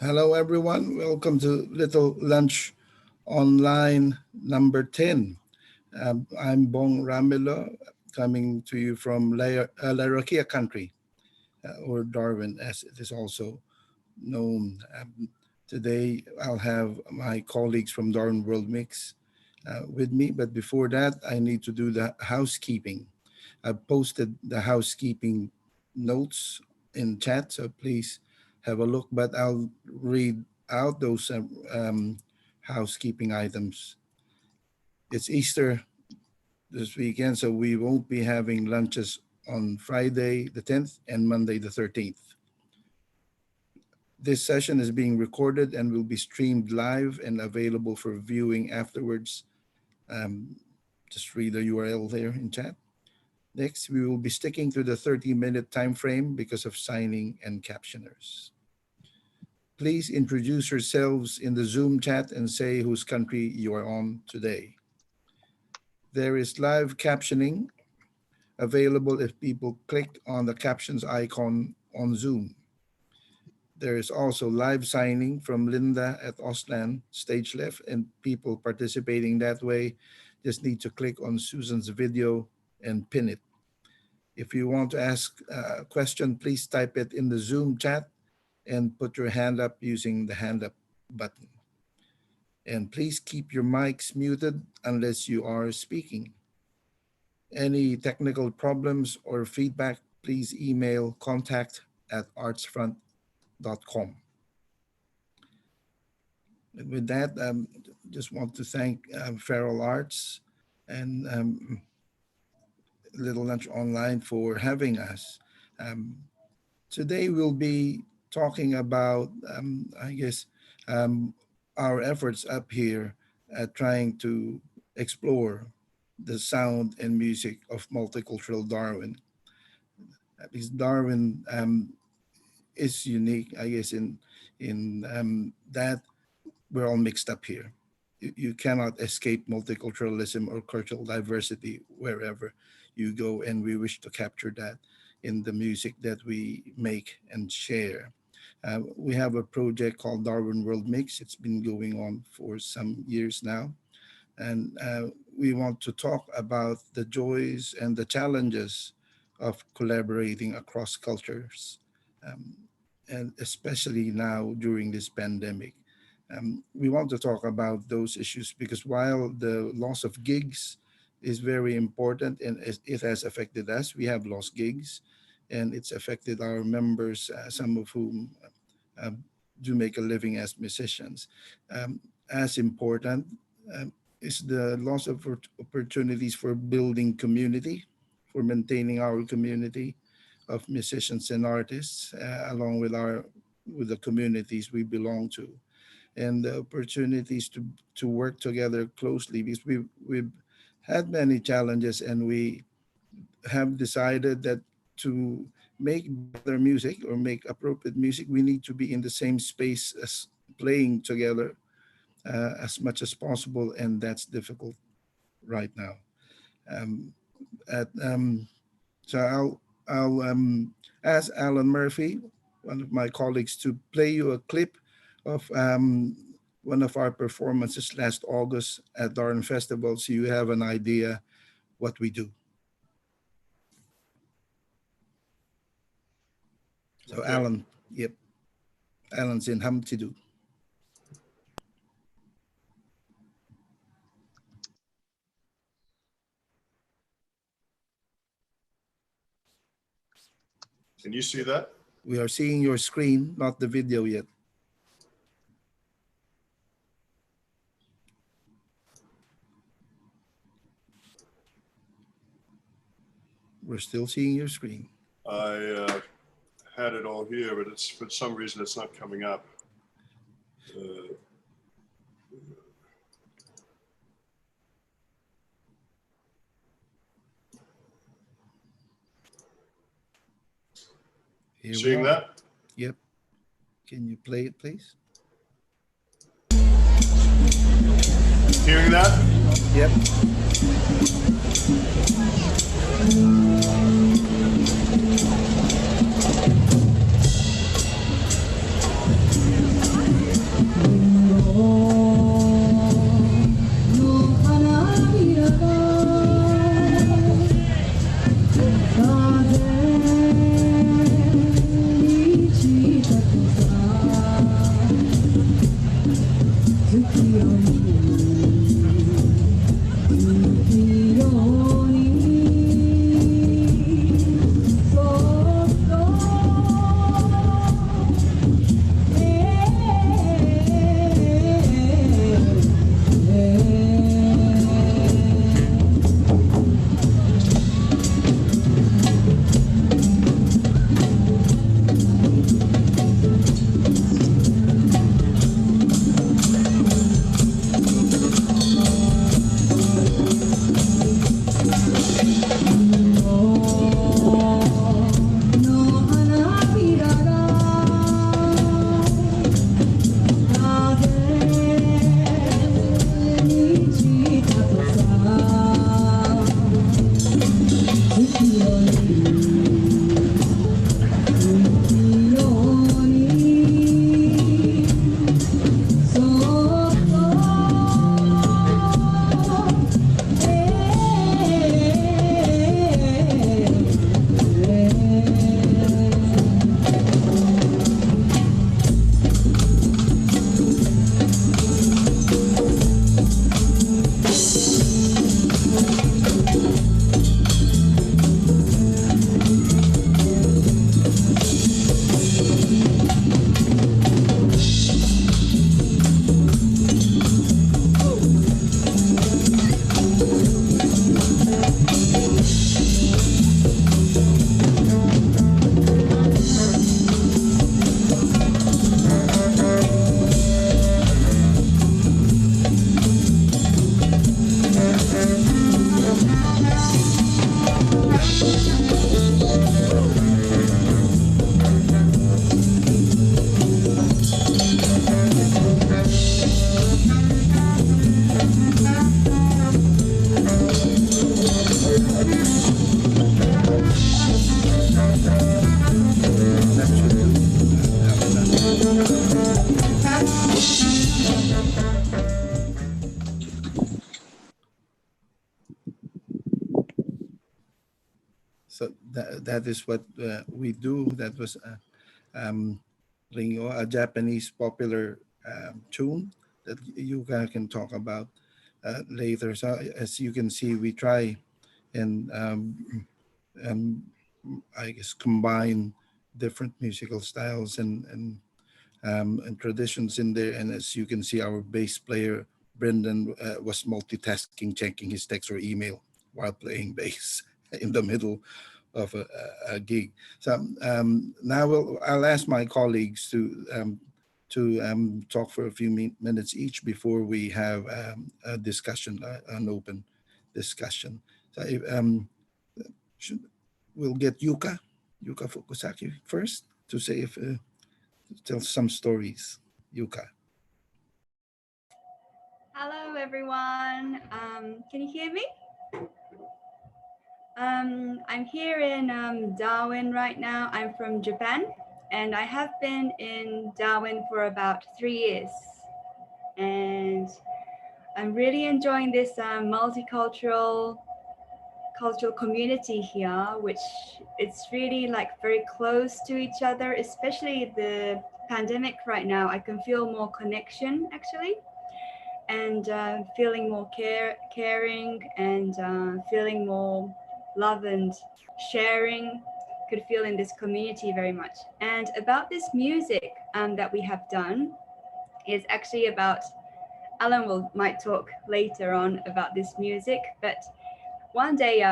Hello, everyone. Welcome to Little Lunch Online number 10. I'm Bong Ramilo, coming to you from Lairakia country, or Darwin, as it is also known. Today, I'll have my colleagues from Darwin World Mix with me, but before that, I need to do the housekeeping. I've posted the housekeeping notes in chat, so please have a look, but I'll read out those housekeeping items. It's Easter this weekend, so we won't be having lunches on Friday the 10th and Monday the 13th. This session is being recorded and will be streamed live and available for viewing afterwards. Just read the URL there in chat. Next, we will be sticking to the 30-minute time frame because of signing and captioners. Please introduce yourselves in the Zoom chat and say whose country you are on today. There is live captioning available if people click on the captions icon on Zoom. There is also live signing from Linda at Auslan, stage left, and people participating that way just need to click on Susan's video and pin it. If you want to ask a question, please type it in the Zoom chat and put your hand up using the hand up button. And please keep your mics muted unless you are speaking. Any technical problems or feedback, please email contact@artsfront.com. And with that, just want to thank Feral Arts and Little Lunch Online for having us. Today we'll be talking about, our efforts up here at trying to explore the sound and music of multicultural Darwin. Because Darwin is unique, I guess, in that we're all mixed up here. You cannot escape multiculturalism or cultural diversity wherever you go, and we wish to capture that in the music that we make and share. We have a project called Darwin World Mix. It's been going on for some years now, and we want to talk about the joys and the challenges of collaborating across cultures, and especially now during this pandemic. We want to talk about those issues because while the loss of gigs is very important and it has affected us, we have lost gigs and it's affected our members, some of whom do make a living as musicians. As important is the loss of opportunities for building community, for maintaining our community of musicians and artists, along with the communities we belong to, and the opportunities to work together closely, because we've had many challenges and we have decided that to make better music or make appropriate music, we need to be in the same space as playing together as much as possible, and that's difficult right now. So I'll ask Alan Murphy, one of my colleagues, to play you a clip of one of our performances last August at Darwin Festival, so you have an idea what we do. So okay. Alan, yep, Alan's in Hamtidu. Can you see that? We are seeing your screen, not the video yet. We're still seeing your screen. I had it all here, but it's for some reason it's not coming up. Seeing that? Yep. Can you play it, please? Hearing that? Yep. So that is what we do. That was um, Ringo, a Japanese popular tune that Yuka can talk about later. So as you can see, we try and um, I guess combine different musical styles and traditions in there. And as you can see, our bass player Brendan was multitasking, checking his text or email while playing bass in the middle of a gig. So now I'll ask my colleagues to talk for a few minutes each before we have a discussion, an open discussion. So should, we'll get Yuka Fukuzaki first to say if tell some stories. Yuka. Hello, everyone. Can you hear me? I'm here in Darwin right now. I'm from Japan, and I have been in Darwin for about 3 years. And I'm really enjoying this multicultural community here, which it's really like very close to each other, especially the pandemic right now. I can feel more connection actually, and feeling more caring, and feeling more love and sharing could feel in this community very much. And about this music that we have done is actually about Alan might talk later on about this music, but one day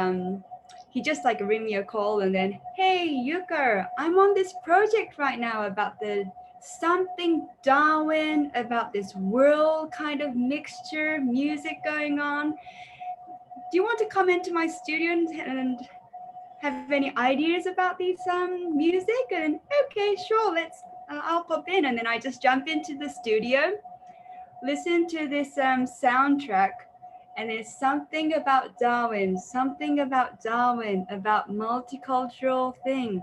he just like ring me a call and then, hey Yuka, I'm on this project right now about the something Darwin, about this world kind of mixture music going on. Do you want to come into my studio and have any ideas about these music? And okay, sure, let's I'll pop in. And then I just jump into the studio, listen to this soundtrack, and there's something about Darwin, about multicultural thing.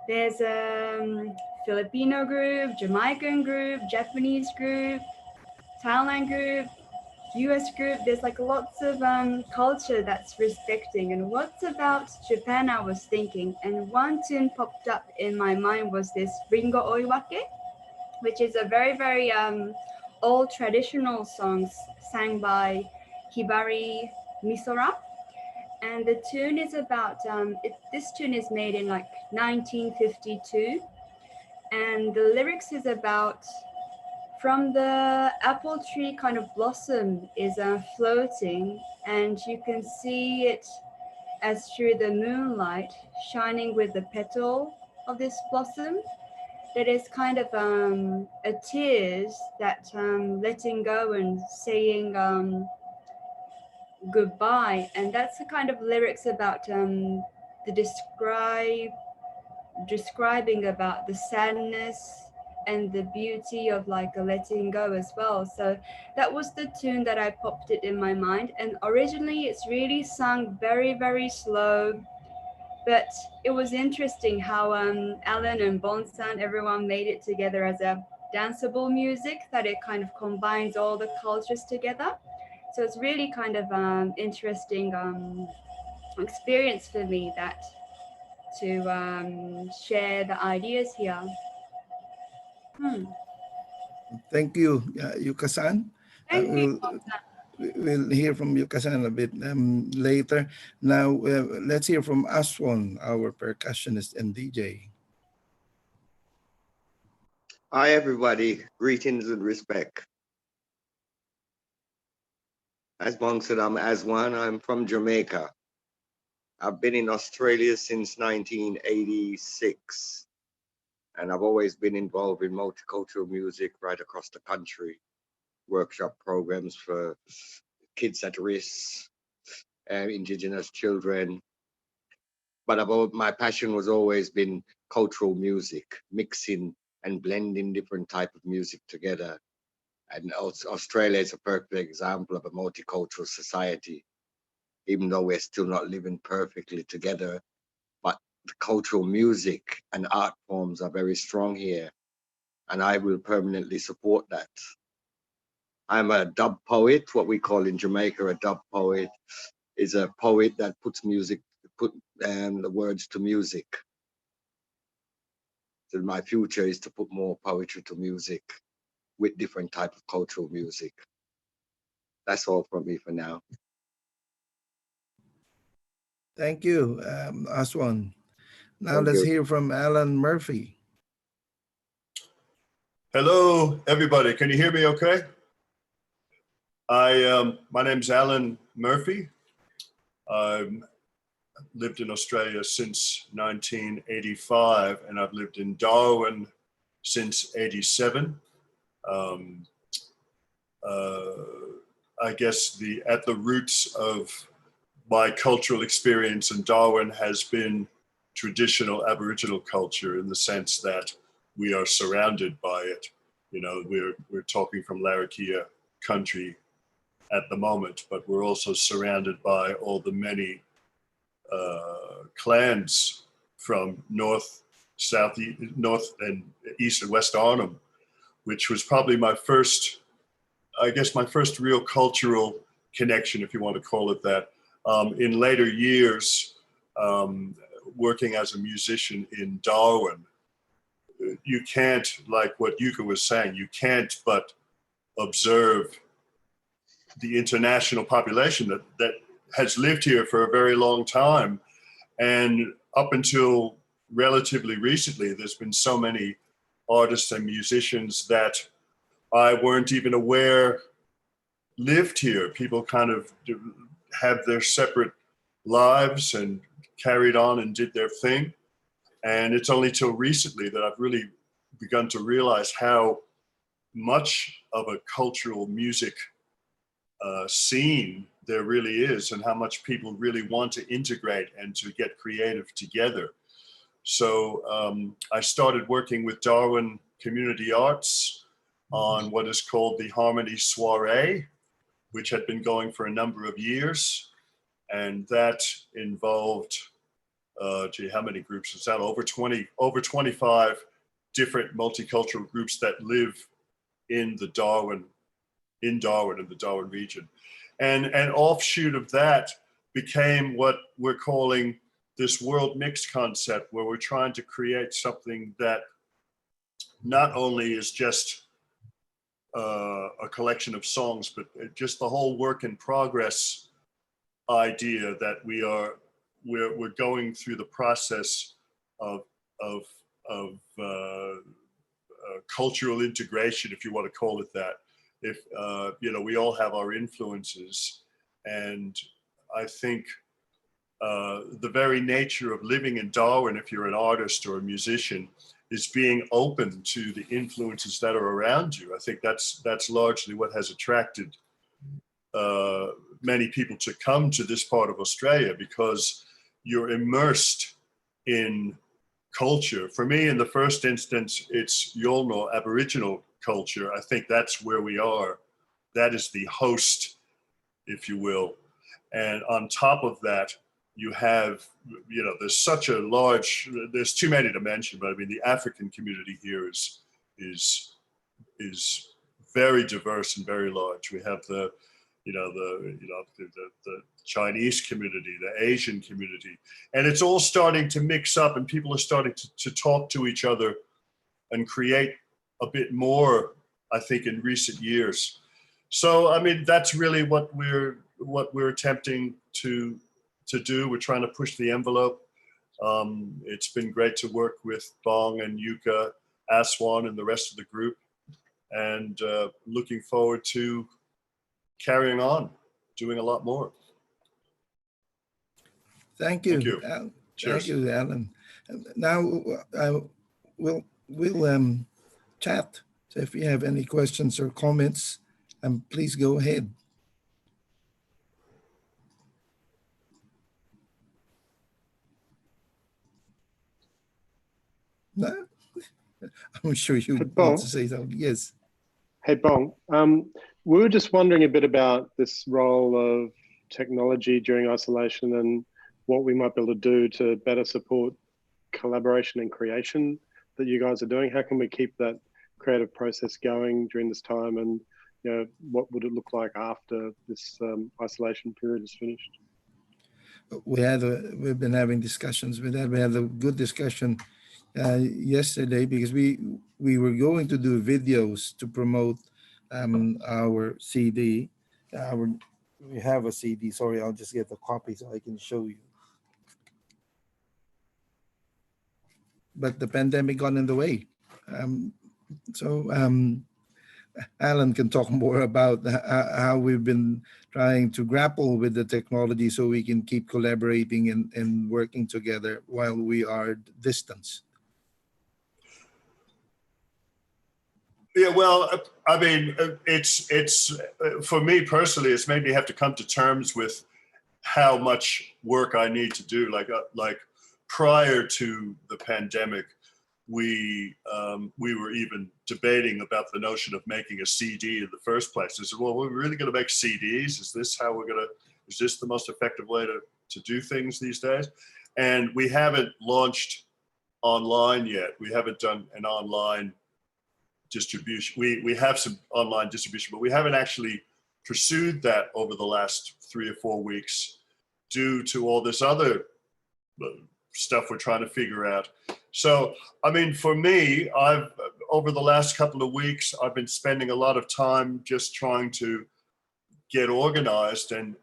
There's a Filipino group, Jamaican group, Japanese group, Thailand group, US group. There's like lots of culture that's respecting. And what's about Japan, I was thinking. And one tune popped up in my mind was this Ringo Oiwake, which is a very, very old traditional songs sang by Hibari Misora. And the tune is about, this tune is made in like 1952. And the lyrics is about from the apple tree kind of blossom is floating, and you can see it as through the moonlight shining with the petal of this blossom. That is kind of a tears that letting go and saying goodbye, and that's the kind of lyrics about the describing about the sadness and the beauty of like a letting go as well. So that was the tune that I popped it in my mind, and originally it's really sung very, very slow. But it was interesting how Alan and Bonsan, everyone made it together as a danceable music that it kind of combines all the cultures together. So it's really kind of interesting experience for me that to share the ideas here. Hmm. Thank you, Yuka-san. Thank you. We'll we'll hear from Yuka-san a bit later. Now let's hear from Aswon, our percussionist and DJ. Hi, everybody. Greetings and respect. As Bong said, I'm Aswan. I'm from Jamaica. I've been in Australia since 1986, and I've always been involved in multicultural music right across the country, workshop programs for kids at risk, Indigenous children. But my passion was always been cultural music, mixing and blending different type of music together. And Australia is a perfect example of a multicultural society, even though we're still not living perfectly together. But the cultural music and art forms are very strong here, and I will permanently support that. I'm a dub poet. What we call in Jamaica a dub poet is a poet that puts music put the words to music. So my future is to put more poetry to music with different type of cultural music. That's all from me for now. Thank you, Aswon. Now Thank let's you. hear from Alan Murphy. Hello, everybody. Can you hear me okay? My name's Alan Murphy. I've lived in Australia since 1985, and I've lived in Darwin since 87. I guess at the roots of my cultural experience in Darwin has been traditional Aboriginal culture, in the sense that we are surrounded by it. You know, we're talking from Larrakia country at the moment, but we're also surrounded by all the many clans from north, south, north and east and west Arnhem, which was probably my first real cultural connection, if you want to call it that. In later years, working as a musician in Darwin, you can't, like what Yuka was saying, you can't but observe the international population that has lived here for a very long time. And up until relatively recently, there's been so many artists and musicians that I weren't even aware lived here. People kind of have their separate lives and carried on and did their thing. And it's only till recently that I've really begun to realize how much of a cultural music scene there really is, and how much people really want to integrate and to get creative together. So I started working with Darwin Community Arts on what is called the Harmony Soiree, which had been going for a number of years. And that involved, how many groups is that? Over 25 different multicultural groups that live in the Darwin region. And an offshoot of that became what we're calling this world mix concept, where we're trying to create something that not only is just a collection of songs, but just the whole work in progress idea that we're going through the process of cultural integration, if you want to call it that. If we all have our influences, and I think the very nature of living in Darwin, if you're an artist or a musician, is being open to the influences that are around you. I think that's largely what has attracted many people to come to this part of Australia, because you're immersed in culture. For me, in the first instance, it's Yolngu Aboriginal culture. I think that's where we are. That is the host, if you will. And on top of that, you have, there's such a large, there's too many to mention, but I mean, the African community here is very diverse and very large. We have the Chinese community, the Asian community, and it's all starting to mix up, and people are starting to talk to each other and create a bit more, I think, in recent years. So, I mean, that's really what we're attempting to do. We're trying to push the envelope. It's been great to work with Bong and Yuka, Aswon, and the rest of the group, and looking forward to carrying on, doing a lot more. Thank you. Thank you. Thank you, Alan. Now we'll chat. So if you have any questions or comments, please go ahead. No, I'm sure you want to say something. Yes. Hey, Bong. We were just wondering a bit about this role of technology during isolation and what we might be able to do to better support collaboration and creation that you guys are doing. How can we keep that creative process going during this time, and what would it look like after this isolation period is finished? we've been having discussions with that. We had a good discussion yesterday because we were going to do videos to promote our CD. Our We have a CD. Sorry, I'll just get the copy so I can show you. But the pandemic got in the way. So Alan can talk more about how we've been trying to grapple with the technology so we can keep collaborating and working together while we are distance. Yeah, well, I mean, it's for me personally, it's made me have to come to terms with how much work I need to do. Like prior to the pandemic, we were even debating about the notion of making a CD in the first place. I said, well, we're really going to make CDs? Is this how we're going to? Is this the most effective way to do things these days? And we haven't launched online yet. We haven't done an online distribution. We have some online distribution, but we haven't actually pursued that over the last 3 or 4 weeks due to all this other stuff we're trying to figure out. So, I mean, for me, over the last couple of weeks, I've been spending a lot of time just trying to get organized, and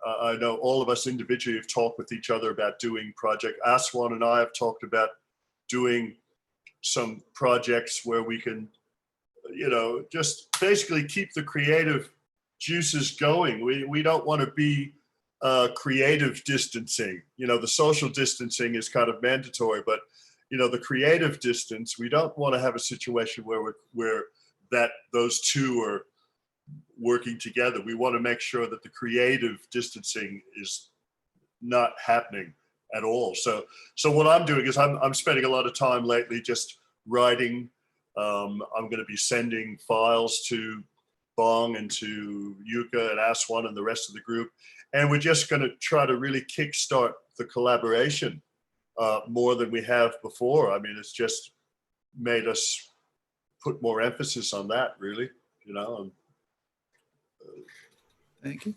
I know all of us individually have talked with each other about doing project. Aswon and I have talked about doing some projects where we can, just basically keep the creative juices going. We don't want to be creative distancing. The social distancing is kind of mandatory, but the creative distance, we don't want to have a situation where those two are working together. We want to make sure that the creative distancing is not happening at all. So what I'm doing is I'm spending a lot of time lately just writing. I'm going to be sending files to Bong and to Yuka and Aswon and the rest of the group. And we're just going to try to really kickstart the collaboration more than we have before. I mean, it's just made us put more emphasis on that, really, Thank you.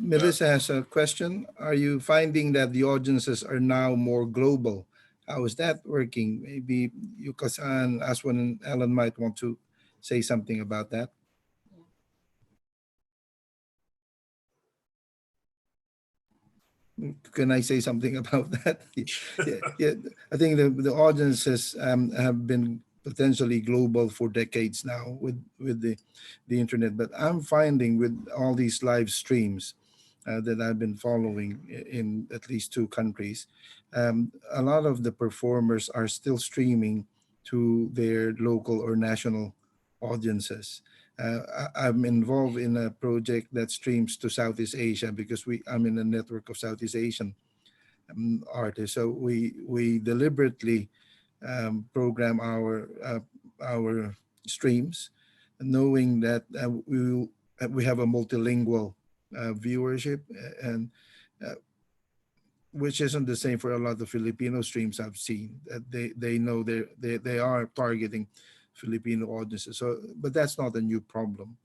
Melissa has a question. Are you finding that the audiences are now more global? How is that working? Maybe Yuka-san, Aswon, and Alan might want to say something about that. Can I say something about that? Yeah. I think the audiences have been potentially global for decades now with the internet. But I'm finding with all these live streams that I've been following in at least 2 countries, a lot of the performers are still streaming to their local or national audiences. I'm involved in a project that streams to Southeast Asia because I'm in a network of Southeast Asian artists. So we deliberately program our streams, knowing that we have a multilingual viewership, and which isn't the same for a lot of Filipino streams I've seen. They know they are targeting Filipino audiences. So, but that's not a new problem.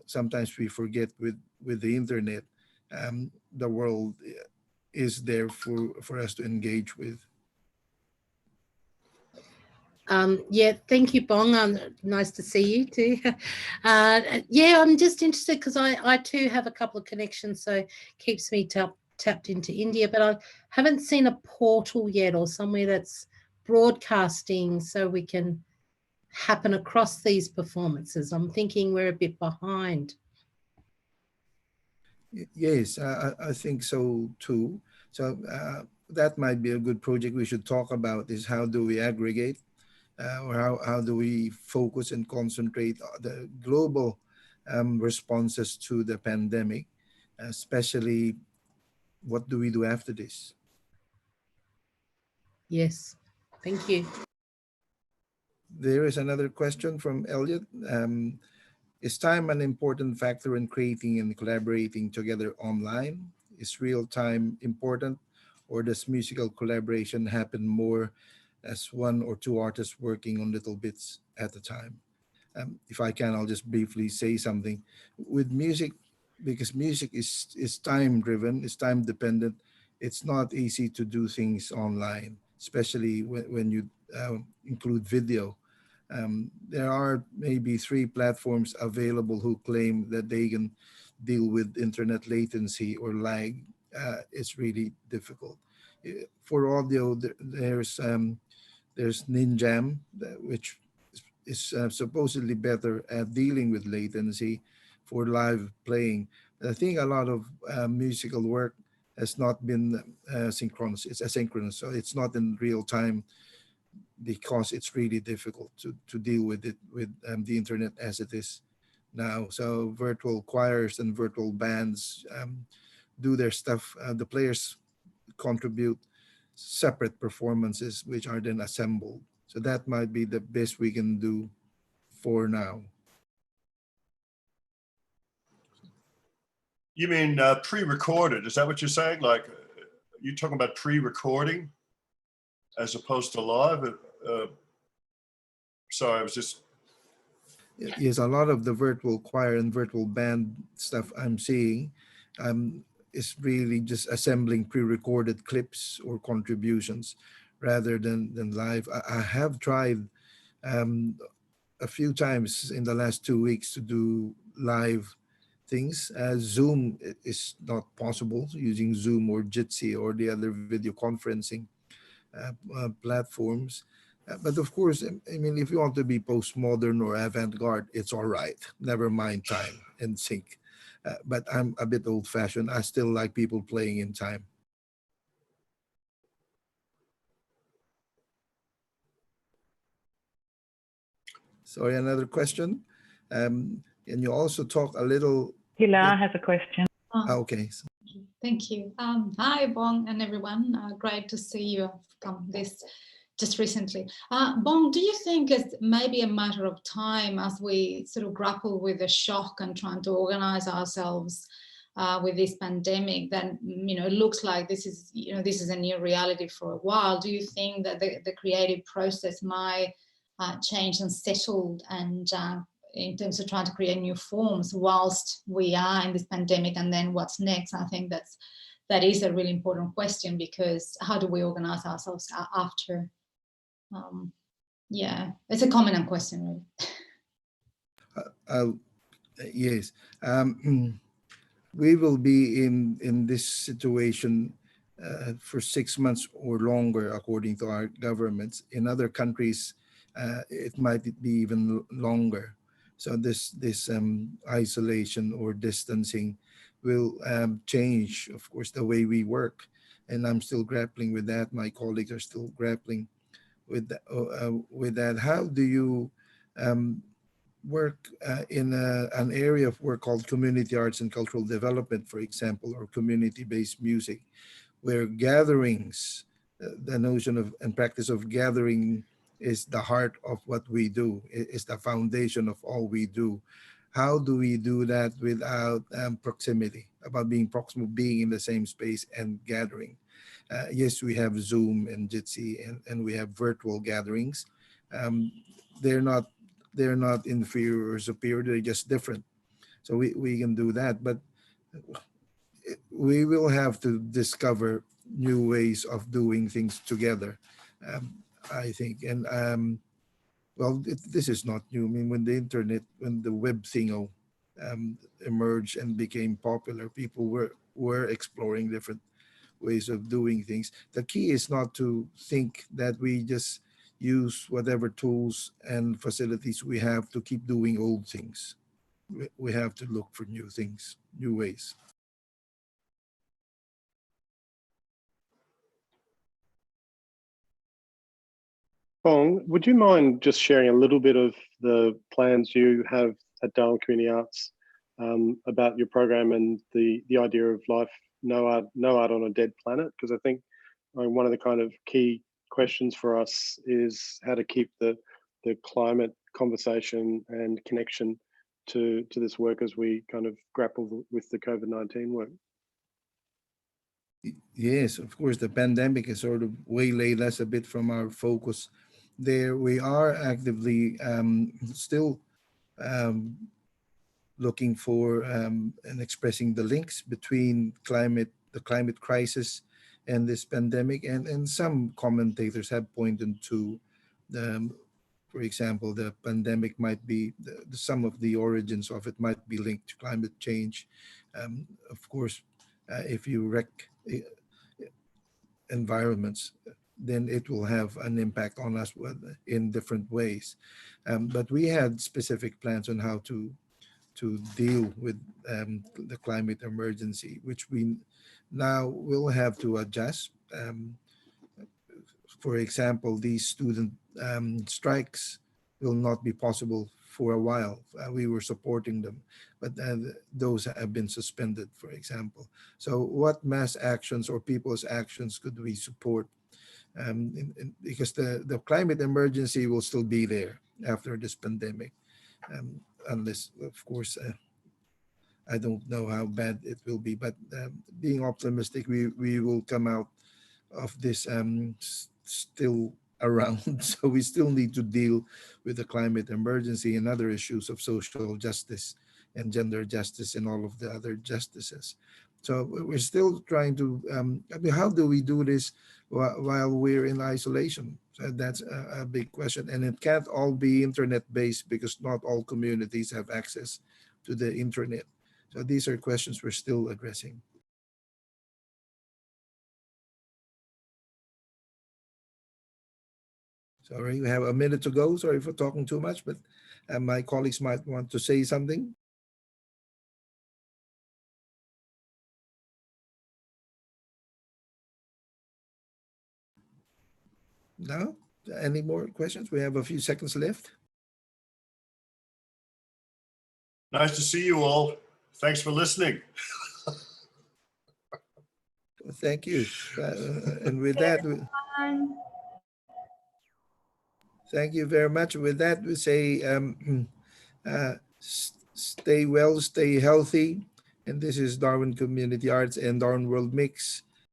Sometimes we forget with the internet, the world is there for us to engage with. Yeah, thank you, Bong. Nice to see you too. Yeah, I'm just interested because I too have a couple of connections, so it keeps me tapped into India, but I haven't seen a portal yet or somewhere that's broadcasting so we can happen across these performances. I'm thinking we're a bit behind. Yes, I think so too. So that might be a good project we should talk about, is how do we aggregate or how do we focus and concentrate the global responses to the pandemic, especially what do we do after this? Yes, thank you. There is another question from Elliot. Is time an important factor in creating and collaborating together online? Is real time important, or does musical collaboration happen more as 1 or 2 artists working on little bits at a time? If I can, I'll just briefly say something. With music, because music is time driven, it's time dependent, it's not easy to do things online, especially when you include video. There are maybe 3 platforms available who claim that they can deal with internet latency or lag. It's really difficult. For audio, there's Ninjam, which is supposedly better at dealing with latency for live playing. I think a lot of musical work has not been synchronous. It's asynchronous, so it's not in real time because it's really difficult to deal with it with the internet as it is now. So virtual choirs and virtual bands do their stuff. The players contribute separate performances, which are then assembled. So that might be the best we can do for now. You mean pre-recorded? Is that what you're saying? Like, you're talking about pre-recording as opposed to live? Sorry, I was just... Yes, a lot of the virtual choir and virtual band stuff I'm seeing is really just assembling pre-recorded clips or contributions rather than live. I have tried a few times in the last 2 weeks to do live things. Zoom is not possible using Zoom or Jitsi or the other video conferencing platforms. But of course, I mean, if you want to be postmodern or avant-garde, it's all right. Never mind time and sync. But I'm a bit old-fashioned. I still like people playing in time. Sorry, another question. And you also talk a little... Pilar has a question. Okay. Thank you. Hi, Bong and everyone. Great to see you come this just recently. Bong, do you think it's maybe a matter of time as we sort of grapple with the shock and trying to organize ourselves with this pandemic, then, you know, it looks like this is, you know, this is a new reality for a while. Do you think that the creative process might change and settle, and in terms of trying to create new forms whilst we are in this pandemic, and then what's next? I think that is a really important question, because how do we organize ourselves after? Yeah, it's a common question, really. Yes, we will be in this situation for 6 months or longer, according to our governments. In other countries, it might be even longer. So this isolation or distancing will change, of course, the way we work. And I'm still grappling with that. My colleagues are still grappling with that. How do you work in an area of work called community arts and cultural development, for example, or community-based music, where gatherings, the notion of and practice of gathering is the heart of what we do, is the foundation of all we do. How do we do that without proximity, about being proximal, being in the same space and gathering? Yes, we have Zoom and Jitsi, and we have virtual gatherings. They're not inferior or superior, they're just different. So we can do that, but we will have to discover new ways of doing things together, I think. And well, this is not new. I mean, when the internet, when the web thingo emerged and became popular, people were exploring different ways of doing things. The key is not to think that we just use whatever tools and facilities we have to keep doing old things. We have to look for new things, new ways. Bong, would you mind just sharing a little bit of the plans you have at Darwin Community Arts about your program and the idea of life, no art on a dead planet? Because I think one of the kind of key questions for us is how to keep the climate conversation and connection to this work as we kind of grapple with the COVID-19 work. Yes, of course, the pandemic has sort of waylaid us a bit from our focus there. We are actively still looking for and expressing the links between the climate crisis and this pandemic, and some commentators have pointed to the, for example, the pandemic might be some of the origins of it might be linked to climate change. Of course, if you wreck environments, then it will have an impact on us in different ways. But we had specific plans on how to deal with the climate emergency, which we now will have to adjust. For example, these student strikes will not be possible for a while. We were supporting them, but those have been suspended, for example. So what mass actions or people's actions could we support? Because the climate emergency will still be there after this pandemic, unless, of course, I don't know how bad it will be, but being optimistic, we will come out of this still around. So we still need to deal with the climate emergency and other issues of social justice and gender justice and all of the other justices. So we're still trying to, I mean, how do we do this while we're in isolation? So that's a big question. And it can't all be internet-based because not all communities have access to the internet. So these are questions we're still addressing. Sorry, we have a minute to go. Sorry for talking too much, but my colleagues might want to say something. No? Any more questions? We have a few seconds left. Nice to see you all. Thanks for listening. Thank you. And with that, thank you very much. With that, we say stay well, stay healthy. And this is Darwin Community Arts and Darwin World Mix.